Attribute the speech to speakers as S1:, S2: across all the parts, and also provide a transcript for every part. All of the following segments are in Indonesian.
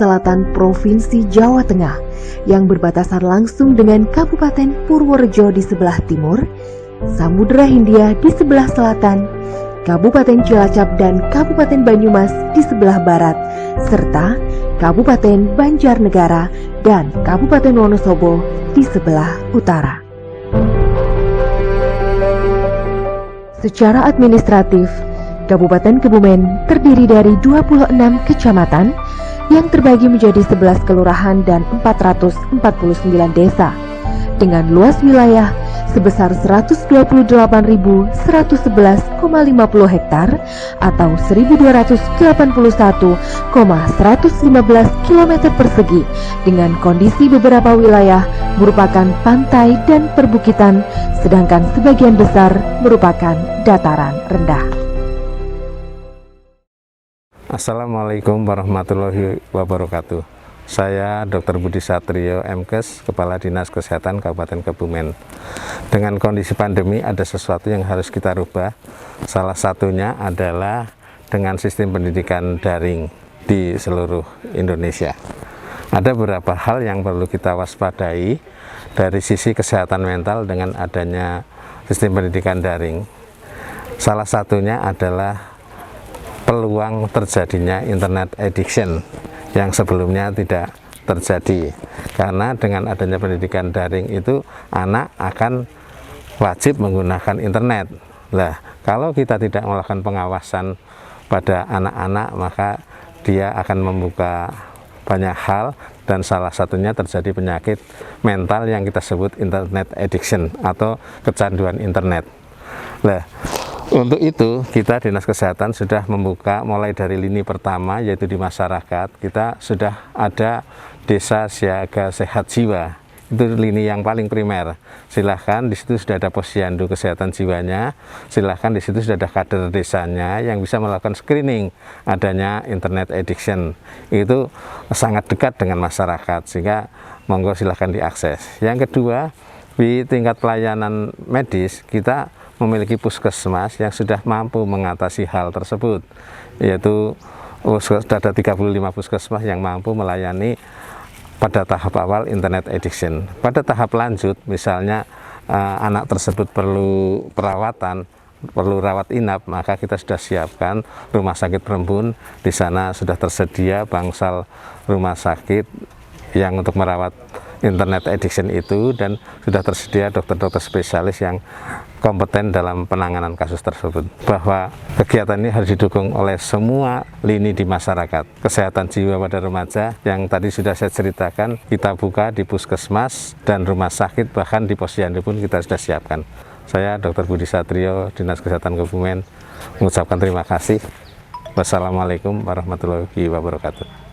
S1: selatan Provinsi Jawa Tengah yang berbatasan langsung dengan Kabupaten Purworejo di sebelah timur, Samudra Hindia di sebelah selatan, Kabupaten Cilacap dan Kabupaten Banyumas di sebelah barat, serta Kabupaten Banjarnegara dan Kabupaten Wonosobo di sebelah utara. Secara administratif, Kabupaten Kebumen terdiri dari 26 kecamatan yang terbagi menjadi 11 kelurahan dan 449 desa dengan luas wilayah sebesar 128.111,50 hektar atau 1.281,115 km persegi dengan kondisi beberapa wilayah merupakan pantai dan perbukitan, sedangkan sebagian besar merupakan dataran rendah.
S2: Assalamualaikum warahmatullahi wabarakatuh. Saya Dr. Budi Satrio, MKes, Kepala Dinas Kesehatan Kabupaten Kebumen. Dengan kondisi pandemi ada sesuatu yang harus kita rubah. Salah satunya adalah dengan sistem pendidikan daring di seluruh Indonesia. Ada beberapa hal yang perlu kita waspadai dari sisi kesehatan mental dengan adanya sistem pendidikan daring. Salah satunya adalah peluang terjadinya internet addiction yang sebelumnya tidak terjadi, karena dengan adanya pendidikan daring itu anak akan wajib menggunakan internet. Nah, kalau kita tidak melakukan pengawasan pada anak-anak, maka dia akan membuka banyak hal dan salah satunya terjadi penyakit mental yang kita sebut internet addiction atau kecanduan internet. Nah, untuk itu kita Dinas Kesehatan sudah membuka mulai dari lini pertama, yaitu di masyarakat. Kita sudah ada Desa Siaga Sehat Jiwa, itu lini yang paling primer. Silahkan di situ sudah ada posyandu kesehatan jiwanya, silahkan di situ sudah ada kader desanya yang bisa melakukan screening adanya internet addiction. Itu sangat dekat dengan masyarakat, sehingga monggo silahkan diakses. Yang kedua, di tingkat pelayanan medis kita memiliki puskesmas yang sudah mampu mengatasi hal tersebut, yaitu sudah ada 35 puskesmas yang mampu melayani pada tahap awal internet addiction. Pada tahap lanjut, misalnya anak tersebut perlu perawatan, perlu rawat inap, maka kita sudah siapkan rumah sakit Perembun. Di sana sudah tersedia bangsal rumah sakit yang untuk merawat internet addiction itu, dan sudah tersedia dokter-dokter spesialis yang kompeten dalam penanganan kasus tersebut. Bahwa kegiatan ini harus didukung oleh semua lini di masyarakat. Kesehatan jiwa pada remaja yang tadi sudah saya ceritakan, kita buka di puskesmas dan rumah sakit, bahkan di posyandu pun kita sudah siapkan. Saya Dr. Budi Satrio, Dinas Kesehatan Kebumen, mengucapkan terima kasih. Wassalamualaikum warahmatullahi wabarakatuh.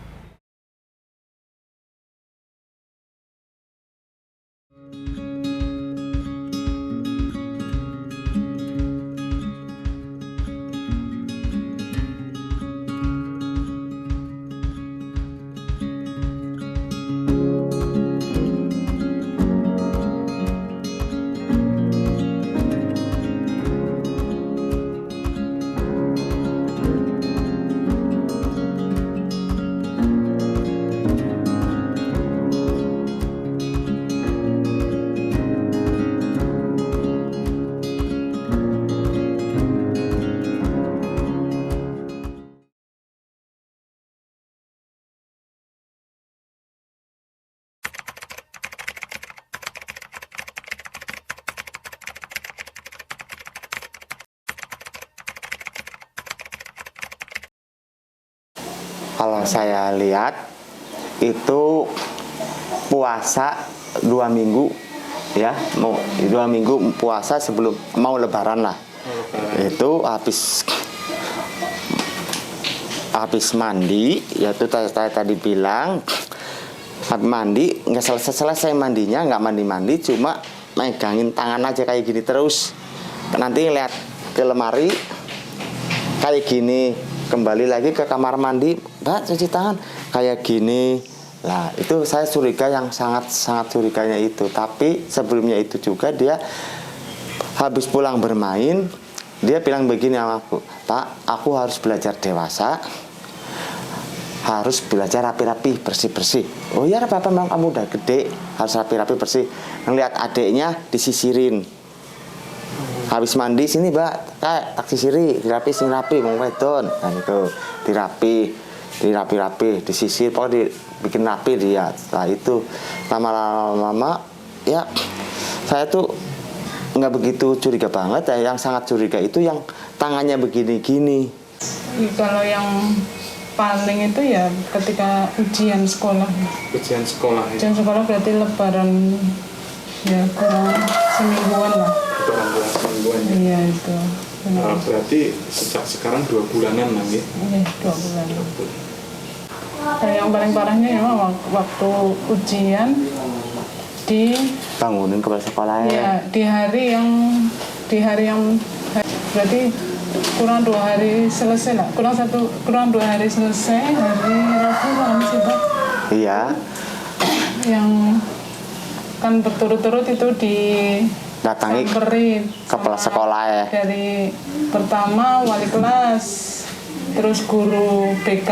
S3: Kalau saya lihat itu puasa 2 minggu, ya, mau 2 minggu puasa sebelum mau lebaran lah. Itu habis mandi, yaitu saya tadi bilang mandi, nggak selesai mandinya, nggak mandi, cuma megangin tangan aja kayak gini terus. Nanti lihat ke lemari kayak gini, kembali lagi ke kamar mandi, Mbak cuci tangan kayak gini. Nah itu saya curiga, yang sangat curiganya itu. Tapi sebelumnya itu juga dia habis pulang bermain, dia bilang begini sama aku, Pak, aku harus belajar dewasa. harus belajar rapi-rapi, bersih-bersih. Oh ya Bapak, memang kamu udah gede, harus rapi-rapi, bersih. Ngelihat adiknya disisirin. Habis mandi sini Mbak, tak sisiri, dirapi, sing rapi, mau wedon. Nah itu, dirapi-rapi, disisir, pokoknya dibikin rapi dia. Setelah itu lama-lama ya saya tuh nggak begitu curiga banget ya. Yang sangat curiga itu yang tangannya begini-gini.
S4: Kalau yang paling itu ya ketika ujian sekolah.
S5: Ujian sekolah ya?
S4: Ujian sekolah berarti lebaran ya kurang semingguan lah.
S5: Lebaran kurang semingguan ya?
S4: Iya itu.
S5: Berarti sejak sekarang 2 bulanan lagi?
S4: Iya 2 bulan. Dan yang paling parahnya ya waktu ujian
S3: bangunin kepala sekolah
S4: ya di hari yang berarti kurang 2 hari selesai lah, kurang 2 hari selesai, hari Rabu kan sih Pak?
S3: Iya.
S4: Yang kan berturut-turut itu
S3: datangi kepala sekolah ya.
S4: Dari pertama wali kelas, terus guru BK,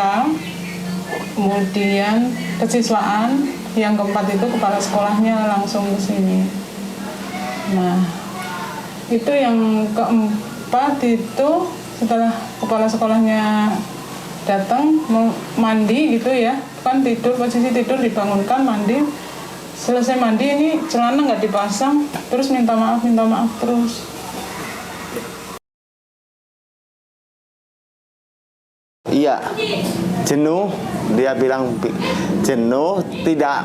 S4: kemudian kesiswaan, yang keempat itu kepala sekolahnya langsung ke sini. Nah, itu yang keempat itu setelah kepala sekolahnya datang mau mandi gitu ya, kan tidur, posisi tidur, dibangunkan mandi, selesai mandi ini celana nggak dipasang, terus minta maaf terus.
S3: Iya, jenuh, dia bilang jenuh, tidak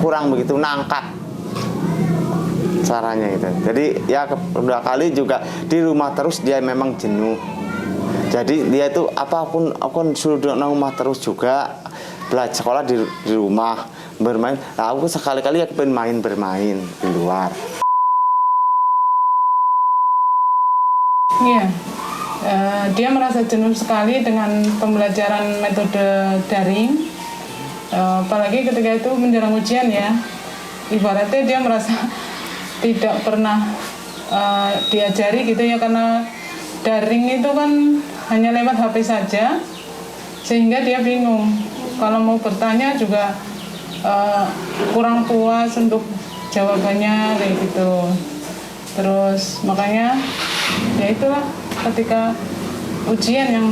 S3: kurang begitu nangkat caranya gitu. Jadi ya kedua kali juga di rumah terus dia memang jenuh. Jadi dia itu apapun aku suruh di rumah terus juga, belajar sekolah di rumah, bermain. Nah, aku sekali-kali ya pengen bermain di luar.
S4: Iya. Dia merasa jenuh sekali dengan pembelajaran metode daring, apalagi ketika itu menjelang ujian ya, ibaratnya dia merasa tidak pernah diajari gitu ya, karena daring itu kan hanya lewat HP saja, sehingga dia bingung kalau mau bertanya juga kurang puas untuk jawabannya kayak gitu. Terus makanya ya itulah, ketika ujian yang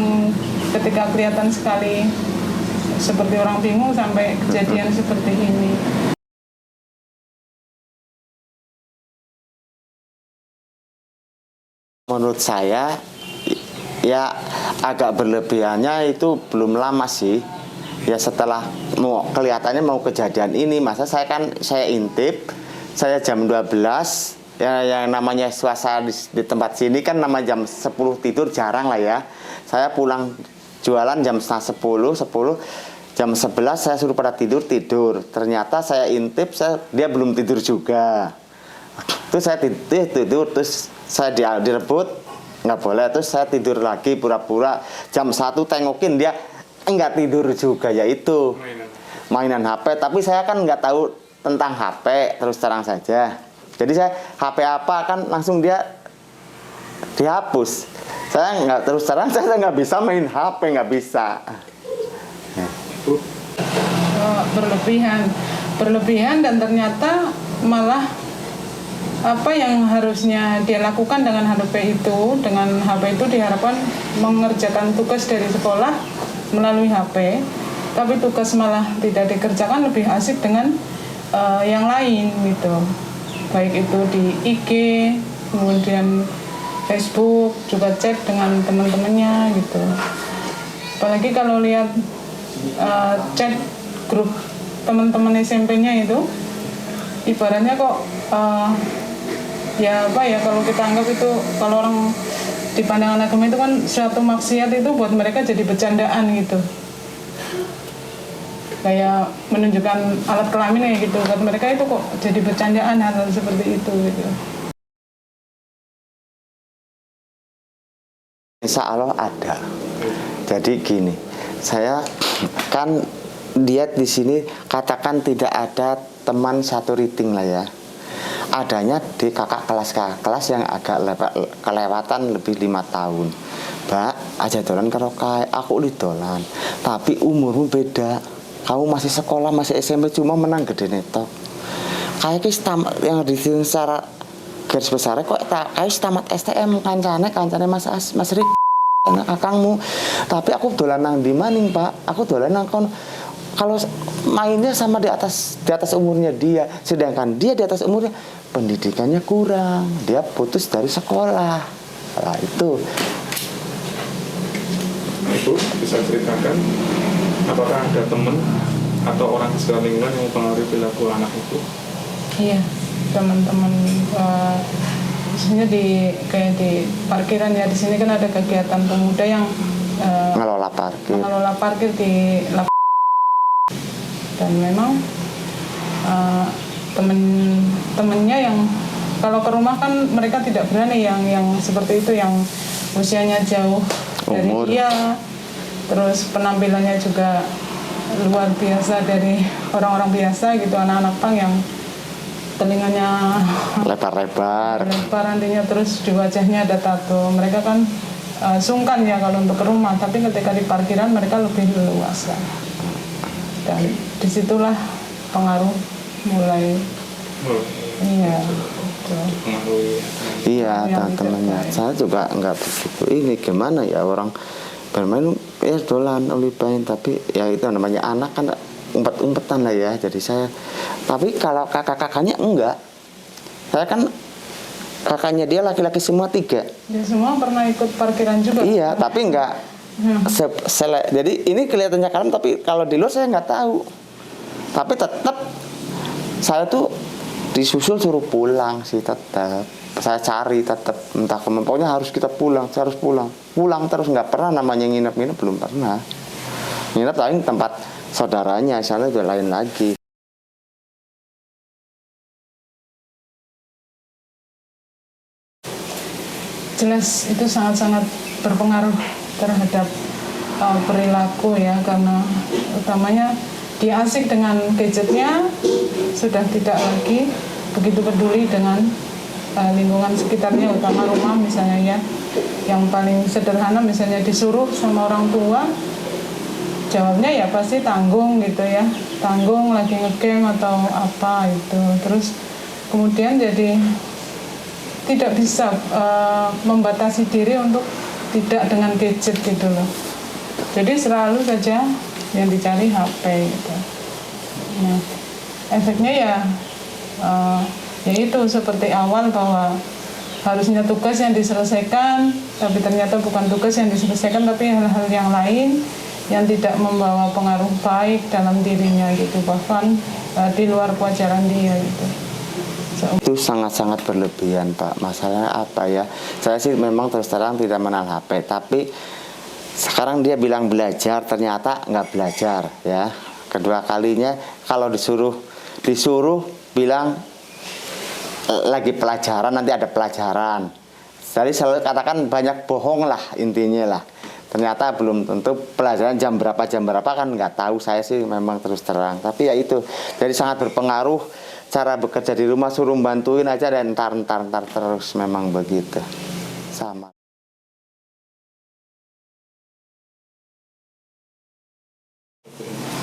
S4: ketika kelihatan sekali seperti orang bingung sampai kejadian seperti ini.
S3: Menurut saya ya agak berlebihannya itu belum lama sih. Ya setelah kelihatannya mau kejadian ini, masa saya intip, saya jam 12. Ya, yang namanya suasana di tempat sini kan nama jam 10 tidur jarang lah ya. Saya pulang jualan jam setengah 10, jam 11 saya suruh pada tidur. Ternyata saya intip, dia belum tidur juga. Terus saya tidur, terus saya direbut, nggak boleh. Terus saya tidur lagi pura-pura, jam 1 tengokin dia nggak tidur juga, yaitu mainan HP. Tapi saya kan nggak tahu tentang HP, terus terang saja. Jadi saya HP apa kan langsung dia dihapus. Saya nggak, terus terang saya nggak bisa main HP, nggak bisa.
S4: Berlebihan dan ternyata malah apa yang harusnya dia lakukan dengan HP itu diharapkan mengerjakan tugas dari sekolah melalui HP, tapi tugas malah tidak dikerjakan, lebih asik dengan yang lain gitu. Baik itu di IG, kemudian Facebook, juga chat dengan teman-temannya gitu. Apalagi kalau lihat chat grup teman-teman SMP-nya itu, ibaratnya kok ya apa ya, kalau kita anggap itu, kalau orang di pandangan agama itu kan suatu maksiat, itu buat mereka jadi bercandaan gitu. Kayak menunjukkan alat kelamin kayak gitu, buat mereka itu kok jadi bercandaan hal seperti itu gitu.
S3: Insya Allah ada. Jadi gini, saya kan lihat di sini katakan tidak ada teman satu rating lah ya. Adanya di kakak kelas yang agak kelewatan lebih 5 tahun. Mbak, aja dolan karo kae, aku li dolan. Tapi umurmu beda. Kamu masih sekolah, masih SMP, cuma menang gede netok. Kayak yang di secara garis besar kok kayak tamat STM kancane Mas Rik kakangmu. Tapi aku dolan nang di maning, Pak. Aku dolan nang kon kalau mainnya sama di atas umurnya dia, sedangkan dia di atas umurnya pendidikannya kurang, dia putus dari sekolah. Nah, itu.
S5: Nah, Ibu bisa ceritakan apakah ada teman atau orang di sekitar lingkungan yang mempengaruhi perilaku anak itu?
S4: Iya, teman-teman misalnya kayak di parkiran ya, di sini kan ada kegiatan pemuda yang
S3: Ngelola parkir
S4: di dan memang temen-temennya yang kalau ke rumah kan mereka tidak berani yang seperti itu, yang usianya jauh dari dia, terus penampilannya juga luar biasa dari orang-orang biasa gitu, anak-anak pang yang telinganya
S3: lebar-lebar,
S4: nantinya, terus di wajahnya ada tato. Mereka kan sungkan ya kalau untuk ke rumah, tapi ketika di parkiran mereka lebih leluasa. Dan disitulah pengaruh mulai. Iya.
S3: Iya, teman-temannya. Saya juga nggak begitu. Ini gimana ya, orang bermain ya dolan olibain, tapi ya itu namanya anak kan umpet-umpetan lah ya. Jadi saya, tapi kalau kakak-kakaknya enggak. Saya kan kakaknya dia laki-laki semua 3.
S4: Dia semua pernah ikut parkiran juga.
S3: Iya, tapi enggak. Jadi ini kelihatannya kalem, tapi kalau di luar saya nggak tahu. Tapi tetap saya tuh disusul suruh pulang sih, tetap saya cari, tetap entah kemana, pokoknya harus kita pulang, saya harus pulang terus, nggak pernah namanya nginep, belum pernah nginep. Tapi tempat saudaranya, misalnya udah lain lagi.
S4: Jelas itu sangat-sangat berpengaruh terhadap perilaku ya, karena utamanya dia asik dengan gadgetnya, sudah tidak lagi begitu peduli dengan lingkungan sekitarnya, utama rumah misalnya ya. Yang paling sederhana misalnya disuruh sama orang tua, jawabnya ya pasti tanggung gitu ya, tanggung lagi ngegame atau apa itu. Terus kemudian jadi tidak bisa membatasi diri untuk tidak dengan gadget gitu loh. Jadi selalu saja yang dicari HP gitu. Nah, efeknya ya itu seperti awal, bahwa harusnya tugas yang diselesaikan, tapi ternyata bukan tugas yang diselesaikan, tapi hal-hal yang lain yang tidak membawa pengaruh baik dalam dirinya gitu, bahkan di luar kewajaran dia gitu.
S3: Itu sangat-sangat berlebihan, Pak. Masalahnya apa ya? Saya sih memang terus terang tidak mengenal HP, tapi sekarang dia bilang belajar, ternyata nggak belajar ya. Kedua kalinya kalau disuruh bilang lagi pelajaran, nanti ada pelajaran. Jadi selalu katakan banyak bohong lah intinya lah. Ternyata belum tentu pelajaran jam berapa kan nggak tahu. Saya sih memang terus terang. Tapi ya itu, jadi sangat berpengaruh cara bekerja di rumah, suruh bantuin aja dan entar terus, memang begitu. Sama.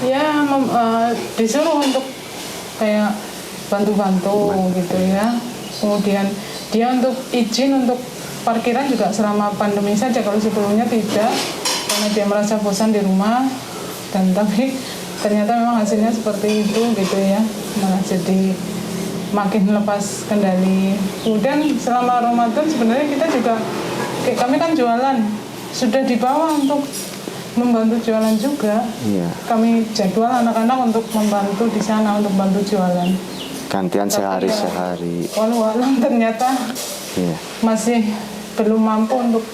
S4: Ya disuruh untuk kayak bantu-bantu gitu ya. Kemudian dia untuk izin untuk parkiran juga selama pandemi saja, kalau sebelumnya tidak, karena dia merasa bosan di rumah. Dan tapi ternyata memang hasilnya seperti itu gitu ya, malah jadi makin lepas kendali. Kemudian selama Ramadan sebenarnya kita juga, kami kan jualan, sudah dibawa untuk membantu jualan juga.
S3: Iya.
S4: Kami jadwal anak-anak untuk membantu di sana, untuk bantu jualan.
S3: Gantian sehari-sehari.
S4: Walau ternyata
S3: Iya.
S4: masih belum mampu untuk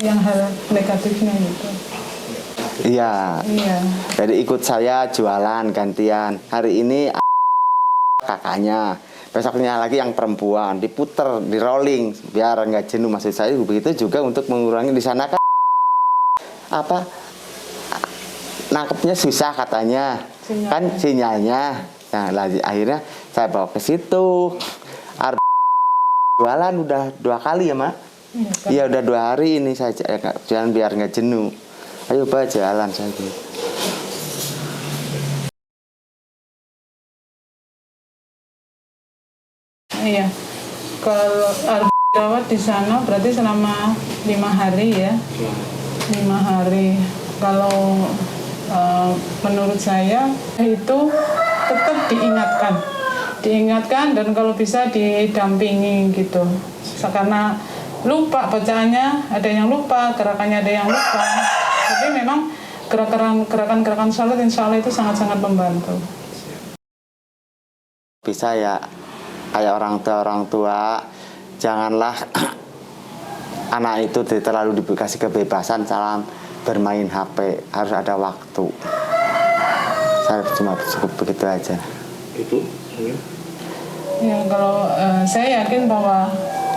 S4: yang hal negatifnya gitu.
S3: Iya.
S4: Iya.
S3: Jadi ikut saya jualan gantian. Hari ini kakaknya, besoknya lagi yang perempuan, diputer, di rolling biar nggak jenuh. Maksud saya begitu juga untuk mengurangi. Di sana kan apa, nangkepnya susah katanya, kan sinyalnya. Nah, akhirnya saya bawa ke situ. Jualan udah 2 kali ya, Mak. Iya udah 2 hari ini saya jalan biar nggak jenuh. Ayo Pak jalan saya gitu.
S4: Iya, kalau dirawat di sana berarti selama 5 hari ya. 5 hari. Kalau menurut saya itu tetap diingatkan dan kalau bisa didampingi gitu. Karena lupa bacaannya, ada yang lupa, gerakannya ada yang lupa. Tapi memang gerakan sholat insya Allah itu sangat-sangat membantu.
S3: Bisa ya kayak orang tua janganlah anak itu terlalu dikasih kebebasan salam bermain HP, harus ada waktu. Saya cuma cukup begitu aja.
S5: Ibu,
S4: Ya kalau saya yakin bahwa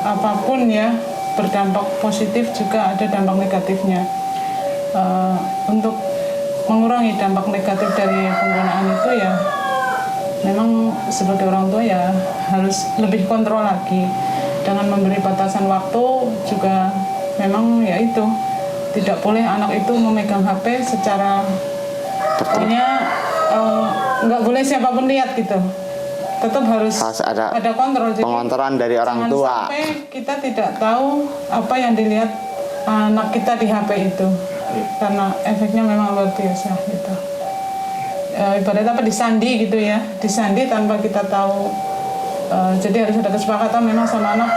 S4: apapun ya berdampak positif juga ada dampak negatifnya. Untuk mengurangi dampak negatif dari penggunaan itu ya memang sebagai orang tua ya harus lebih kontrol lagi dengan memberi batasan waktu juga. Memang ya itu tidak boleh anak itu memegang HP secara pokoknya nggak boleh siapapun lihat gitu. Tetap harus ada kontrol. Jadi
S3: pengontrolan dari orang tua.
S4: Sampai kita tidak tahu apa yang dilihat anak kita di HP itu, karena efeknya memang luar biasa gitu. Ibaratnya apa disandi gitu ya, disandi tanpa kita tahu. Jadi harus ada kesepakatan memang sama anak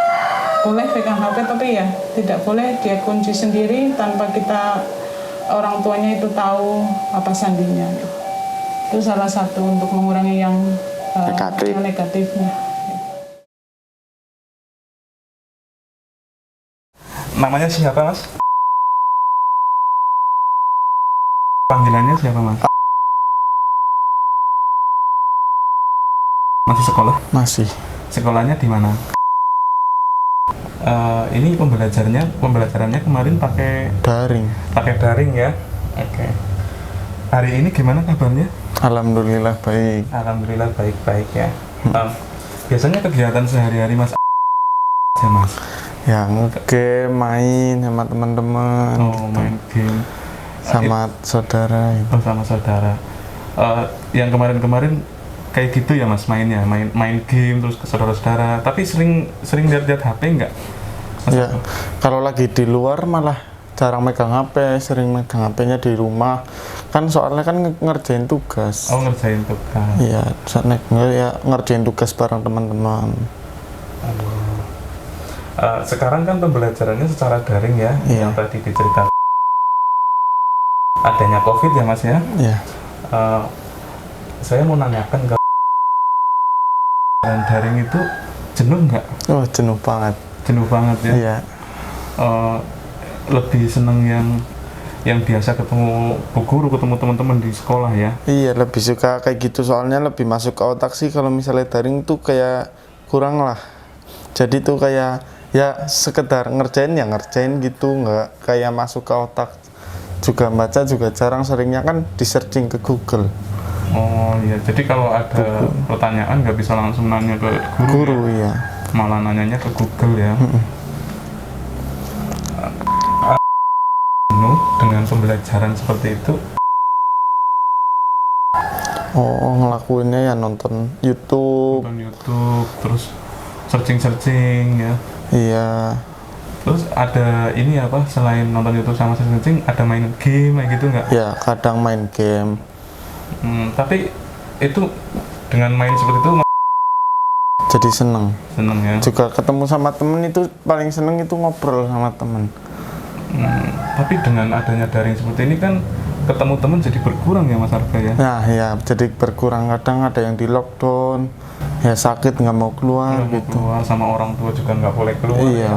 S4: boleh pegang HP, tapi ya tidak boleh dia kunci sendiri tanpa kita orang tuanya itu tahu apa sandinya. Itu salah satu untuk mengurangi yang negatifnya.
S5: namanya siapa Mas? Panggilannya siapa Mas? Masih sekolah?
S6: Masih.
S5: Sekolahnya di mana? Ini pembelajarannya kemarin pakai daring ya. Oke. Hari ini gimana kabarnya?
S6: Alhamdulillah baik.
S5: Alhamdulillah baik-baik ya. Biasanya kegiatan sehari-hari Mas ya Mas?
S6: Ya ngegame, main sama teman-teman.
S5: Oh main game.
S6: Sama saudara.
S5: Oh sama saudara. Yang kemarin-kemarin kayak gitu ya Mas mainnya, main game terus ke saudara-saudara. Tapi sering lihat HP nggak?
S6: Ya kalau lagi di luar malah jarang megang HP, sering megang HP-nya di rumah. Kan soalnya kan ngerjain tugas.
S5: Oh ngerjain tugas.
S6: Iya, ya ngerjain tugas bareng teman-teman.
S5: Sekarang kan pembelajarannya secara daring ya, yang tadi diceritakan. Adanya COVID ya Mas ya.
S6: Iya.
S5: Saya mau nanyakan ke daring itu jenuh nggak?
S6: Oh jenuh banget.
S5: Jenuh banget ya.
S6: Iya.
S5: Lebih seneng yang biasa ketemu bu guru, ketemu teman-teman di sekolah ya.
S6: Iya lebih suka kayak gitu soalnya lebih masuk ke otak sih. Kalau misalnya daring tuh kayak kurang lah. Jadi tuh kayak ya sekedar ngerjain gitu, nggak kayak masuk ke otak. Juga baca juga jarang, seringnya kan di searching ke Google.
S5: Oh iya, jadi kalau ada pertanyaan nggak bisa langsung nanya ke guru
S6: ya?
S5: Malah nanyanya ke Google ya. Dengan pembelajaran seperti itu?
S6: Oh ngelakuinnya ya nonton YouTube,
S5: terus searching ya.
S6: Iya.
S5: Terus ada ini apa, selain nonton YouTube sama searching, ada main game kayak gitu nggak?
S6: Ya kadang main game.
S5: Tapi itu dengan main seperti itu
S6: jadi seneng
S5: ya.
S6: Juga ketemu sama temen itu paling seneng itu ngobrol sama temen.
S5: Tapi dengan adanya daring seperti ini kan ketemu temen jadi berkurang ya Mas Arga ya?
S6: Nah ya jadi berkurang, kadang ada yang di lockdown ya sakit nggak mau keluar gitu.
S5: Keluar sama orang tua juga nggak boleh keluar.
S6: Iya.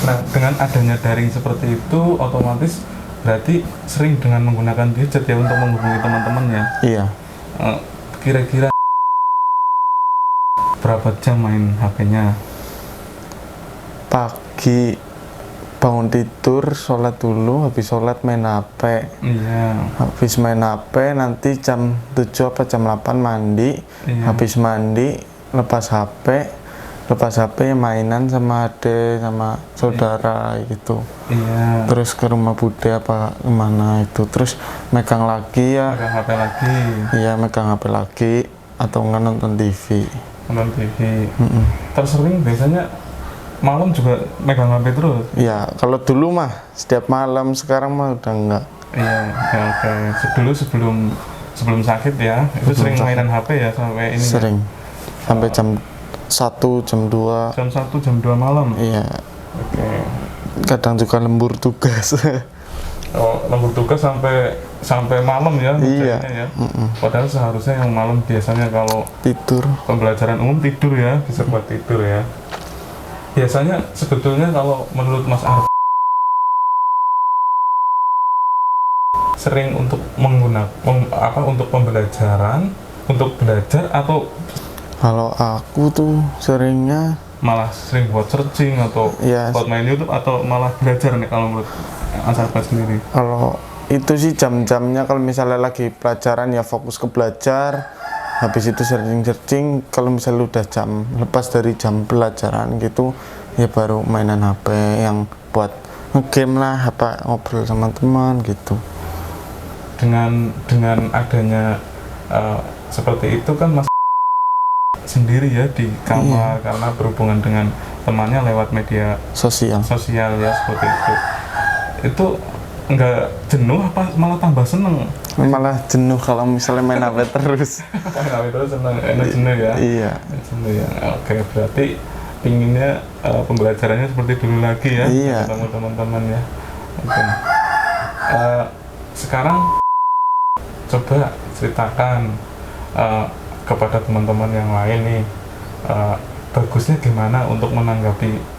S5: Nah dengan adanya daring seperti itu otomatis berarti sering dengan menggunakan gadget ya untuk menghubungi teman-temannya.
S6: Iya.
S5: Kira-kira berapa jam main HP-nya?
S6: Pagi bangun tidur, sholat dulu, habis sholat main HP.
S5: Iya.
S6: Habis main HP nanti jam 7 apa jam 8 mandi.
S5: Iya.
S6: Habis mandi lepas HP, lepas HP mainan sama ade sama saudara gitu.
S5: Iya.
S6: Terus ke rumah bude apa kemana itu, terus megang lagi ya.
S5: Megang HP lagi.
S6: Iya, megang HP lagi atau nggak nonton TV.
S5: Nonton TV. Tersering biasanya malam juga megang HP terus.
S6: Iya, kalau dulu mah setiap malam, sekarang mah udah enggak.
S5: Iya, ya, oke. Dulu sebelum sakit ya, itu sering mainan HP ya sampai ini.
S6: Sering. Sampai jam 1, jam 2.
S5: Jam 1, jam 2 malam.
S6: Iya.
S5: Oke.
S6: Kadang juga lembur tugas.
S5: Oh, lembur tugas sampai malam ya
S6: Iya.
S5: ngerjainnya ya. Padahal seharusnya yang malam biasanya kalau
S6: Tidur.
S5: pembelajaran umum tidur ya, bisa buat tidur ya. Biasanya sebetulnya kalau menurut Mas Arif sering untuk untuk pembelajaran, untuk belajar atau
S6: Kalau aku tuh seringnya
S5: malah sering buat searching atau
S6: Iya.
S5: buat main YouTube atau malah belajar nih kalau menurut Mas Arif sendiri?
S6: kalau itu sih jam-jamnya, kalau misalnya lagi pelajaran ya fokus ke belajar, habis itu searching. Kalau misalnya udah jam lepas dari jam pelajaran gitu ya baru mainan HP yang buat ngegame lah, apa ngobrol sama teman gitu.
S5: Dengan adanya seperti itu kan Mas sendiri ya di kamar karena berhubungan dengan temannya lewat media
S6: Sosial.
S5: ya seperti itu nggak jenuh apa malah tambah seneng?
S6: Malah jenuh kalau misalnya main HP terus.
S5: Kalau itu seneng, enak jenuh ya?
S6: Iya.
S5: Jenuh ya. Oke, berarti pinginnya pembelajarannya seperti dulu lagi ya?
S6: Iya.
S5: Ketemu teman-teman ya. Oke. Sekarang coba ceritakan kepada teman-teman yang lain nih, bagusnya gimana untuk menanggapi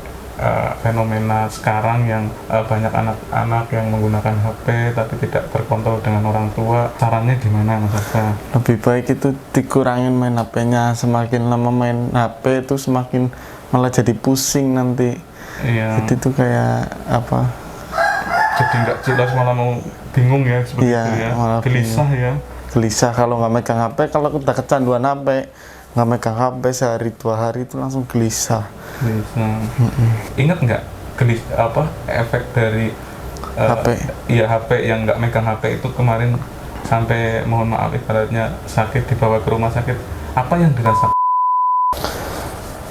S5: fenomena sekarang yang banyak anak-anak yang menggunakan HP tapi tidak terkontrol dengan orang tua. Caranya gimana Mas Arfa?
S6: Lebih baik itu dikurangin main HP-nya. Semakin lama main HP itu semakin malah jadi pusing nanti.
S5: Iya.
S6: Jadi itu kayak apa?
S5: Jadi nggak jelas malah mau bingung ya seperti
S6: Iya,
S5: itu ya.
S6: malah
S5: Gelisah ya.
S6: Gelisah kalau nggak megang HP. Kalau udah kecanduan HP, nggak megang HP sehari 2 hari itu langsung gelisah.
S5: Gelisah. Ingat nggak efek dari
S6: HP?
S5: Iya, HP yang nggak megang HP itu kemarin sampai mohon maaf ibaratnya sakit dibawa ke rumah sakit. Apa yang dirasakan?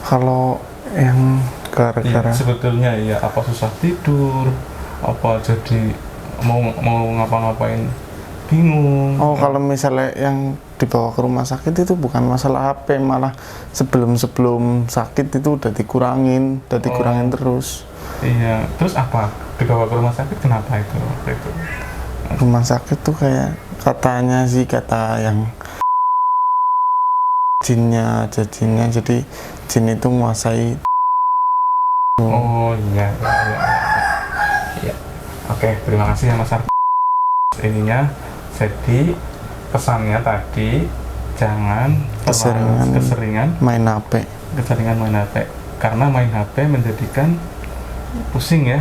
S6: Kalau yang gara-gara
S5: Sebetulnya ya apa susah tidur, apa jadi mau ngapa-ngapain bingung.
S6: oh, kalau misalnya yang dibawa ke rumah sakit itu bukan masalah HP, malah sebelum sakit itu udah dikurangin terus.
S5: Iya, terus apa? Dibawa ke rumah sakit kenapa itu?
S6: Rumah sakit tuh kayak katanya sih, kata yang jinnya, jadi jin itu menguasai.
S5: Oh iya. Oke, terima kasih ya Mas Arif. Ininya, jadi pesannya tadi jangan keseringan
S6: main HP.
S5: Keseringan main HP karena main HP menjadikan pusing ya.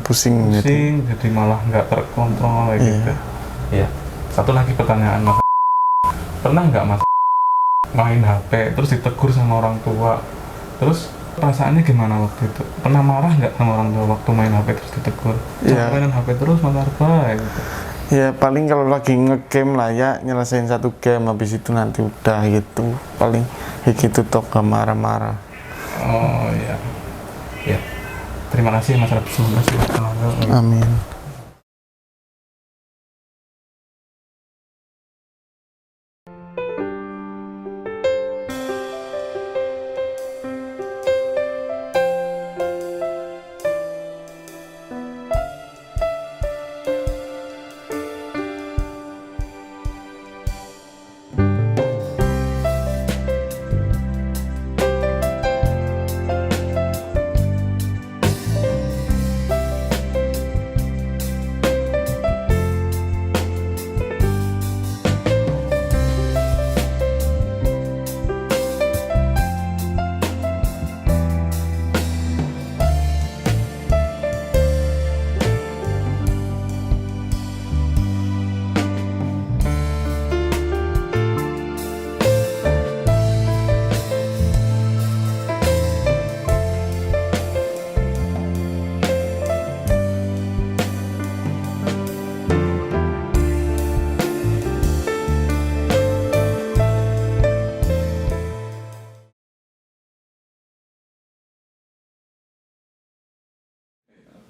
S6: Pusing.
S5: Jadi malah nggak terkontrol kayak gitu. Iya. Satu lagi pertanyaan Mas. Pernah nggak Mas main HP terus ditegur sama orang tua? Terus perasaannya gimana waktu itu? Pernah marah nggak sama orang tua waktu main HP terus ditegur?
S6: Iya.
S5: Mainan HP terus Mas Arfa gitu.
S6: Ya paling kalau lagi ngegame lah ya, nyelesain satu game habis itu nanti udah gitu. Paling kayak gitu toh, gak marah-marah.
S5: Oh iya. Ya. Terima kasih Mas Arfa. Terima kasih.
S6: Amin.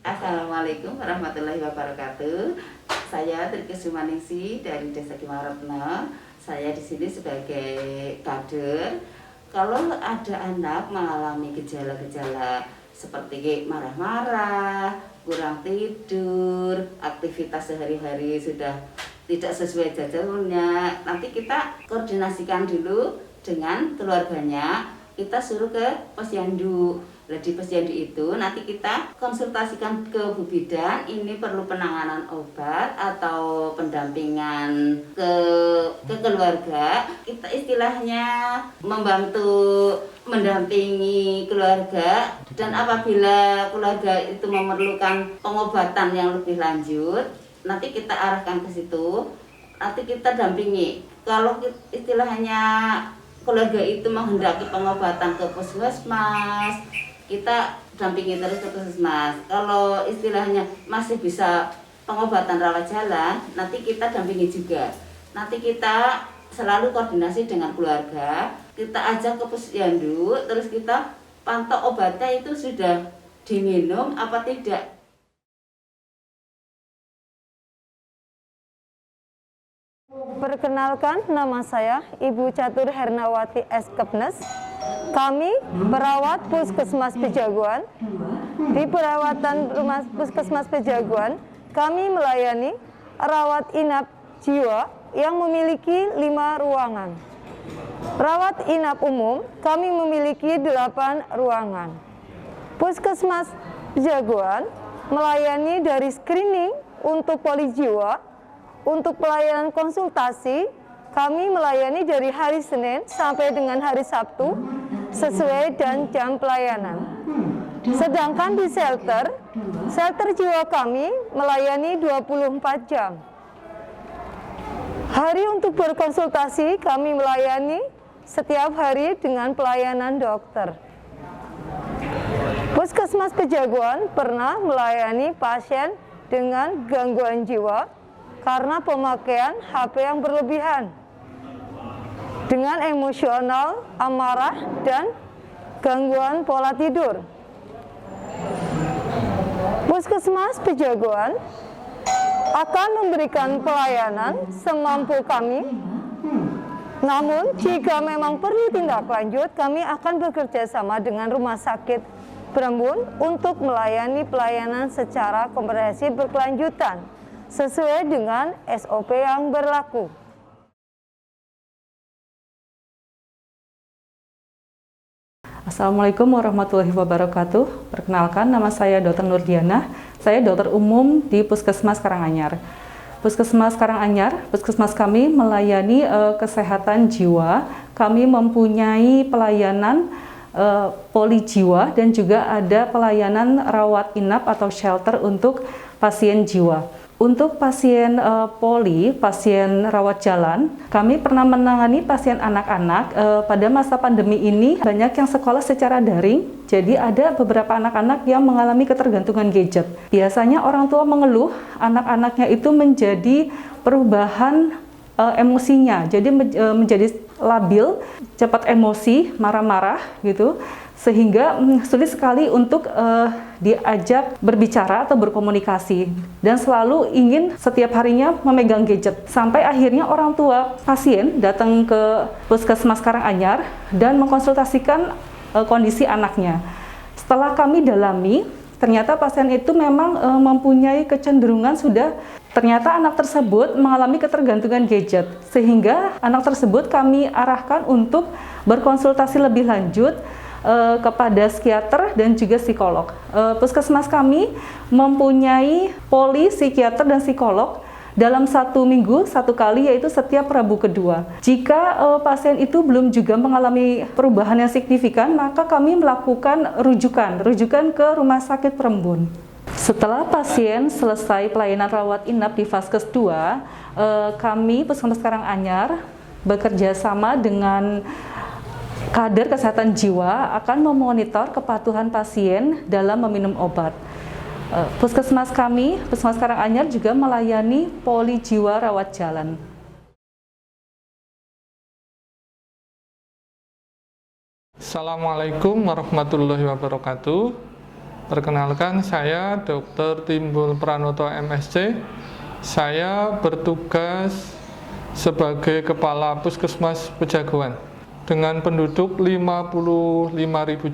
S7: Assalamualaikum warahmatullahi wabarakatuh. Saya Trike Sumaningsi dari Desa Kimaretna. Saya di sini sebagai kader. Kalau ada anak mengalami gejala-gejala seperti marah-marah, kurang tidur, aktivitas sehari-hari sudah tidak sesuai jadwalnya, nanti kita koordinasikan dulu dengan keluarganya. Kita suruh ke posyandu. Nah, di posyandu itu nanti kita konsultasikan ke Bu Bidan, ini perlu penanganan obat atau pendampingan ke keluarga. Kita istilahnya membantu mendampingi keluarga, dan apabila keluarga itu memerlukan pengobatan yang lebih lanjut, nanti kita arahkan ke situ, nanti kita dampingi. Kalau istilahnya keluarga itu menghendaki pengobatan ke puskesmas, kita dampingi terus ke puskesmas. Kalau istilahnya masih bisa pengobatan rawat jalan, nanti kita dampingi juga. Nanti kita selalu koordinasi dengan keluarga, kita ajak ke posyandu, terus kita pantau obatnya itu sudah diminum apa tidak.
S8: Perkenalkan, nama saya Ibu Catur Hernawati S. Kepnes. Kami perawat Puskesmas Pejaguan. Di perawatan rumah Puskesmas Pejaguan, kami melayani rawat inap jiwa yang memiliki 5 ruangan. Rawat inap umum, kami memiliki 8 ruangan. Puskesmas Pejaguan melayani dari screening untuk poli jiwa. Untuk pelayanan konsultasi, kami melayani dari hari Senin sampai dengan hari Sabtu sesuai dan jam pelayanan. Sedangkan di shelter jiwa kami melayani 24 jam. Hari untuk berkonsultasi kami melayani setiap hari dengan pelayanan dokter. Puskesmas Pejaguan pernah melayani pasien dengan gangguan jiwa karena pemakaian HP yang berlebihan, dengan emosional, amarah, dan gangguan pola tidur. Puskesmas Pejaguan akan memberikan pelayanan semampu kami. Namun, jika memang perlu tindak lanjut, kami akan bekerja sama dengan Rumah Sakit Berembun untuk melayani pelayanan secara komprehensif berkelanjutan sesuai dengan SOP yang berlaku.
S9: Assalamualaikum warahmatullahi wabarakatuh. Perkenalkan, nama saya Dr. Nurdiana. Saya dokter umum di Puskesmas Karanganyar. Puskesmas Karanganyar, puskesmas kami melayani kesehatan jiwa. Kami mempunyai pelayanan poli jiwa dan juga ada pelayanan rawat inap atau shelter untuk pasien jiwa. Untuk pasien poli, pasien rawat jalan, kami pernah menangani pasien anak-anak. Pada masa pandemi ini banyak yang sekolah secara daring, jadi ada beberapa anak-anak yang mengalami ketergantungan gadget. Biasanya orang tua mengeluh anak-anaknya itu menjadi perubahan emosinya, jadi menjadi labil, cepat emosi, marah-marah gitu, sehingga sulit sekali untuk diajak berbicara atau berkomunikasi, dan selalu ingin setiap harinya memegang gadget. Sampai akhirnya orang tua pasien datang ke Puskesmas Karanganyar dan mengkonsultasikan kondisi anaknya. Setelah kami dalami, ternyata pasien itu memang mempunyai kecenderungan ternyata anak tersebut mengalami ketergantungan gadget, sehingga anak tersebut kami arahkan untuk berkonsultasi lebih lanjut kepada psikiater dan juga psikolog. Puskesmas kami mempunyai poli psikiater dan psikolog dalam 1 minggu 1 kali, yaitu setiap Rabu kedua. Jika pasien itu belum juga mengalami perubahan yang signifikan, maka kami melakukan rujukan ke Rumah Sakit Berembun. Setelah pasien selesai pelayanan rawat inap di Vaskes 2, kami Puskesmas Karanganyar bekerja sama dengan kader kesehatan jiwa akan memonitor kepatuhan pasien dalam meminum obat. Puskesmas kami, Puskesmas Karanganyar juga melayani poli jiwa rawat jalan.
S5: Assalamualaikum warahmatullahi wabarakatuh.
S10: Perkenalkan, saya Dr. Timbul Pranoto MSc. Saya bertugas sebagai Kepala Puskesmas Pejagoan dengan penduduk 55.000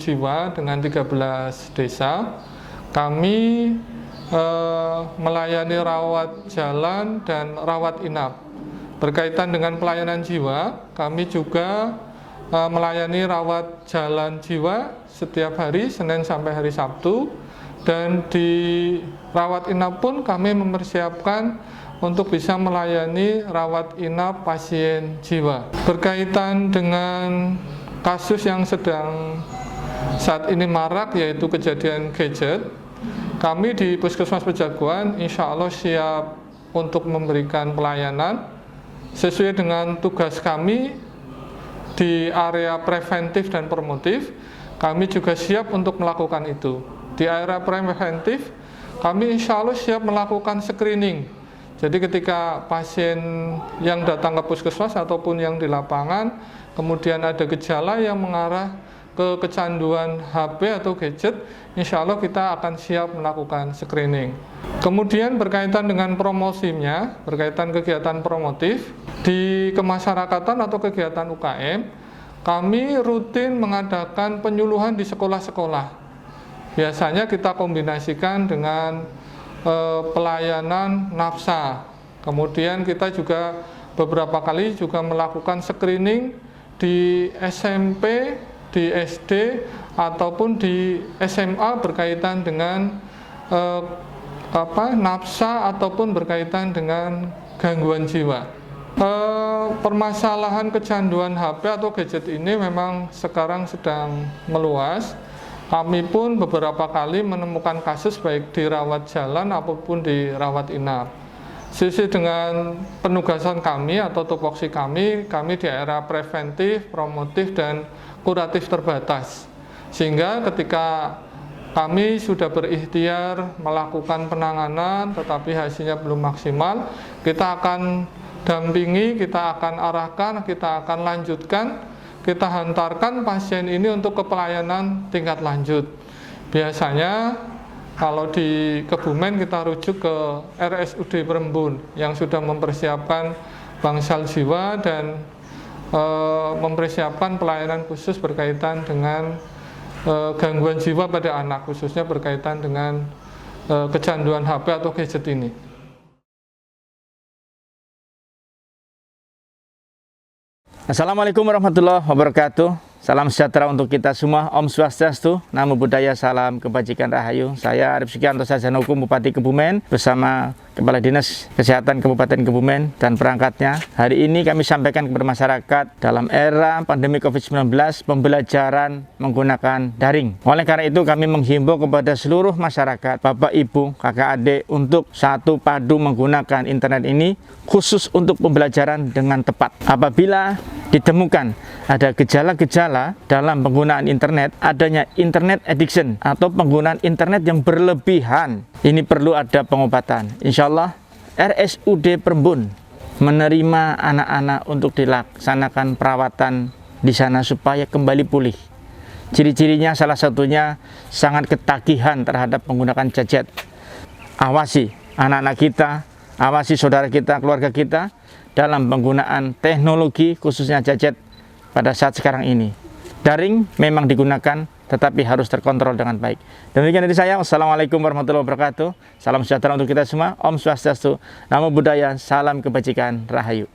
S10: jiwa dengan 13 desa. Kami melayani rawat jalan dan rawat inap. Berkaitan dengan pelayanan jiwa, kami juga melayani rawat jalan jiwa setiap hari Senin sampai hari Sabtu, dan di rawat inap pun kami mempersiapkan untuk bisa melayani rawat inap pasien jiwa. Berkaitan dengan kasus yang sedang saat ini marak, yaitu kejadian gadget, kami di Puskesmas Pejagoan insya Allah siap untuk memberikan pelayanan sesuai dengan tugas kami di area preventif dan promotif. Kami juga siap untuk melakukan itu. Di area preventif, kami insya Allah siap melakukan screening. Jadi ketika pasien yang datang ke puskesmas ataupun yang di lapangan, kemudian ada gejala yang mengarah ke kecanduan HP atau gadget, insya Allah kita akan siap melakukan screening. Kemudian berkaitan dengan promosinya, berkaitan kegiatan promotif, di kemasyarakatan atau kegiatan UKM, kami rutin mengadakan penyuluhan di sekolah-sekolah. Biasanya kita kombinasikan dengan pelayanan nafsa. Kemudian kita juga beberapa kali juga melakukan screening di SMP, di SD, ataupun di SMA berkaitan dengan nafsa ataupun berkaitan dengan gangguan jiwa. Permasalahan kecanduan HP atau gadget ini memang sekarang sedang meluas. Kami pun beberapa kali menemukan kasus baik di rawat jalan ataupun di rawat inap. Sesuai dengan penugasan kami atau tupoksi kami di area preventif, promotif, dan kuratif terbatas. Sehingga ketika kami sudah berikhtiar melakukan penanganan tetapi hasilnya belum maksimal, kita akan dampingi, kita akan arahkan, kita akan lanjutkan, kita hantarkan pasien ini untuk ke pelayanan tingkat lanjut. Biasanya kalau di Kebumen kita rujuk ke RSUD Perembun yang sudah mempersiapkan bangsal jiwa dan mempersiapkan pelayanan khusus berkaitan dengan gangguan jiwa pada anak, khususnya berkaitan dengan kecanduan HP atau gadget ini.
S11: Assalamualaikum warahmatullahi wabarakatuh. Salam sejahtera untuk kita semua. Om Swastiastu, Namo Buddhaya, salam kebajikan rahayu. Saya Arif Sugianto, Sarjana Hukum Bupati Kebumen bersama Kepala Dinas Kesehatan Kabupaten Kebumen dan perangkatnya. Hari ini kami sampaikan kepada masyarakat dalam era pandemi COVID-19 pembelajaran menggunakan daring. Oleh karena itu kami menghimbau kepada seluruh masyarakat, Bapak, Ibu, kakak, adik untuk satu padu menggunakan internet ini khusus untuk pembelajaran dengan tepat. Apabila ditemukan ada gejala-gejala dalam penggunaan internet, adanya internet addiction atau penggunaan internet yang berlebihan, ini perlu ada pengobatan. Insya Allah RSUD Perembun menerima anak-anak untuk dilaksanakan perawatan di sana supaya kembali pulih. Ciri-cirinya salah satunya sangat ketagihan terhadap menggunakan gadget. Awasi anak-anak kita, awasi saudara kita, keluarga kita dalam penggunaan teknologi khususnya gadget pada saat sekarang ini. Daring memang digunakan tetapi harus terkontrol dengan baik. Demikian dari saya. Wassalamualaikum warahmatullahi wabarakatuh. Salam sejahtera untuk kita semua. Om Swastiastu, Namo Buddhaya, salam kebajikan rahayu.